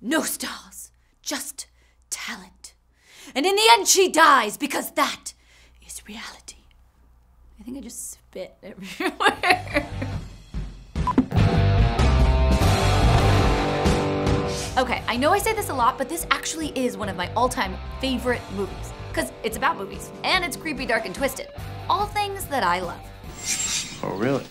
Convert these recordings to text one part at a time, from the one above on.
No stars, just talent. And in the end she dies because that is reality. I think I just spit everywhere. Okay, I know I say this a lot, but this actually is one of my all-time favorite movies. Because it's about movies, and it's creepy, dark, and twisted. All things that I love. Oh, really?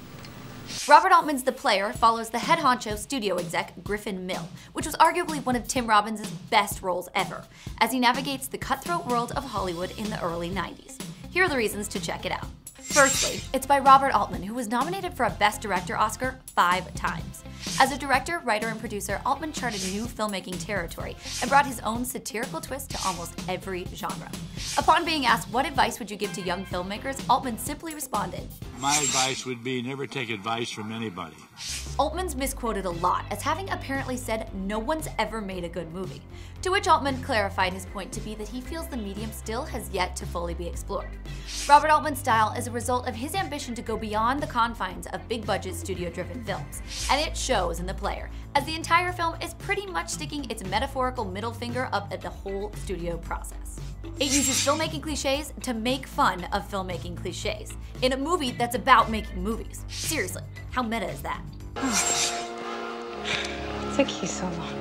Robert Altman's The Player follows the head honcho studio exec Griffin Mill, which was arguably one of Tim Robbins' best roles ever, as he navigates the cutthroat world of Hollywood in the early 90s. Here are the reasons to check it out. Firstly, it's by Robert Altman, who was nominated for a Best Director Oscar 5 times. As a director, writer, and producer, Altman charted new filmmaking territory and brought his own satirical twist to almost every genre. Upon being asked what advice would you give to young filmmakers, Altman simply responded, "My advice would be never take advice from anybody." Altman's misquoted a lot, as having apparently said no one's ever made a good movie, to which Altman clarified his point to be that he feels the medium still has yet to fully be explored. Robert Altman's style is a result of his ambition to go beyond the confines of big-budget, studio-driven films, and it shows in The Player, as the entire film is pretty much sticking its metaphorical middle finger up at the whole studio process. It uses filmmaking cliches to make fun of filmmaking cliches, in a movie that's about making movies. Seriously, how meta is that? It took you so long.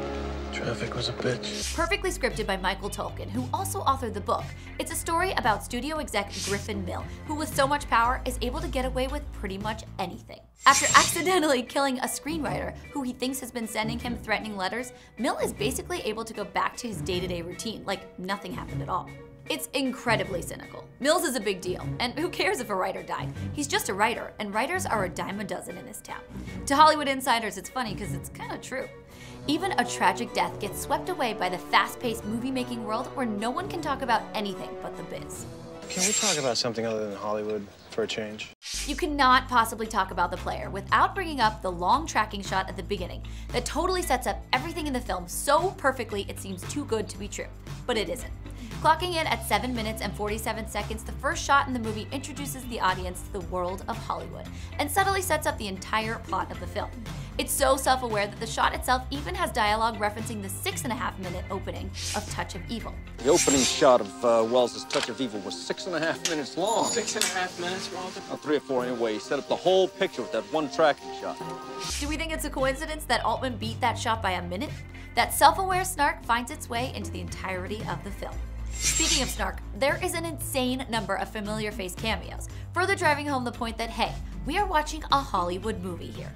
Traffic was a bitch. Perfectly scripted by Michael Tolkien, who also authored the book. It's a story about studio exec Griffin Mill, who with so much power is able to get away with pretty much anything. After accidentally killing a screenwriter who he thinks has been sending him threatening letters, Mill is basically able to go back to his day-to-day routine, like nothing happened at all. It's incredibly cynical. Mills is a big deal, and who cares if a writer died? He's just a writer, and writers are a dime a dozen in this town. To Hollywood insiders, it's funny because it's kind of true. Even a tragic death gets swept away by the fast-paced movie-making world where no one can talk about anything but the biz. Can we talk about something other than Hollywood for a change? You cannot possibly talk about The Player without bringing up the long tracking shot at the beginning that totally sets up everything in the film so perfectly it seems too good to be true, but it isn't. Clocking in at 7 minutes and 47 seconds, the first shot in the movie introduces the audience to the world of Hollywood and subtly sets up the entire plot of the film. It's so self-aware that the shot itself even has dialogue referencing the 6.5-minute opening of Touch of Evil. The opening shot of Wells' Touch of Evil was 6.5 minutes long. 6.5 minutes, Walter? 3 or 4 anyway. He set up the whole picture with that one tracking shot. Do we think it's a coincidence that Altman beat that shot by a minute? That self-aware snark finds its way into the entirety of the film. Speaking of snark, there is an insane number of familiar face cameos, further driving home the point that, hey, we are watching a Hollywood movie here.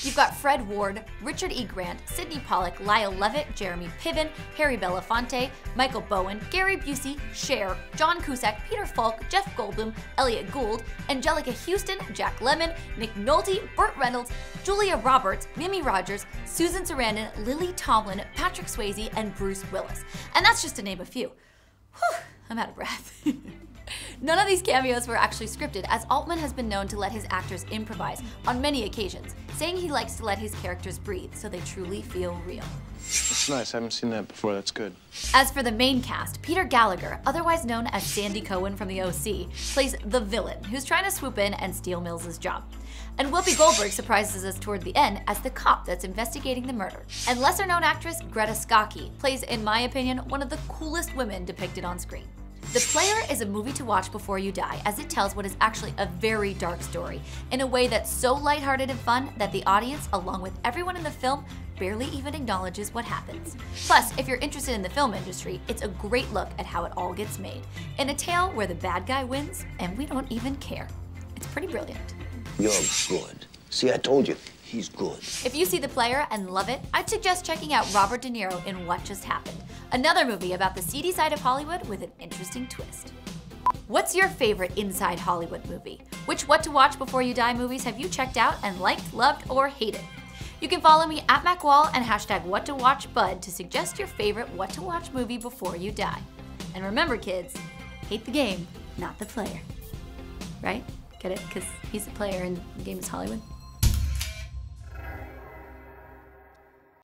You've got Fred Ward, Richard E. Grant, Sidney Pollack, Lyle Levitt, Jeremy Piven, Harry Belafonte, Michael Bowen, Gary Busey, Cher, John Cusack, Peter Falk, Jeff Goldblum, Elliot Gould, Angelica Houston, Jack Lemmon, Nick Nolte, Burt Reynolds, Julia Roberts, Mimi Rogers, Susan Sarandon, Lily Tomlin, Patrick Swayze, and Bruce Willis. And that's just to name a few. Whew, I'm out of breath. None of these cameos were actually scripted, as Altman has been known to let his actors improvise on many occasions, saying he likes to let his characters breathe so they truly feel real. That's nice. I haven't seen that before. That's good. As for the main cast, Peter Gallagher, otherwise known as Sandy Cohen from the OC, plays the villain who's trying to swoop in and steal Mills' job. And Whoopi Goldberg surprises us toward the end as the cop that's investigating the murder. And lesser-known actress Greta Scacchi plays, in my opinion, one of the coolest women depicted on screen. The Player is a movie to watch before you die, as it tells what is actually a very dark story in a way that's so lighthearted and fun that the audience, along with everyone in the film, barely even acknowledges what happens. Plus, if you're interested in the film industry, it's a great look at how it all gets made, in a tale where the bad guy wins and we don't even care. It's pretty brilliant. You're good. See, I told you, he's good. If you see The Player and love it, I'd suggest checking out Robert De Niro in What Just Happened, another movie about the seedy side of Hollywood with an interesting twist. What's your favorite inside Hollywood movie? Which What to Watch Before You Die movies have you checked out and liked, loved, or hated? You can follow me at MacWall and hashtag WhatToWatchBud to suggest your favorite What to Watch movie before you die. And remember, kids, hate the game, not the player. Right? Get it? Because he's the player and the game is Hollywood.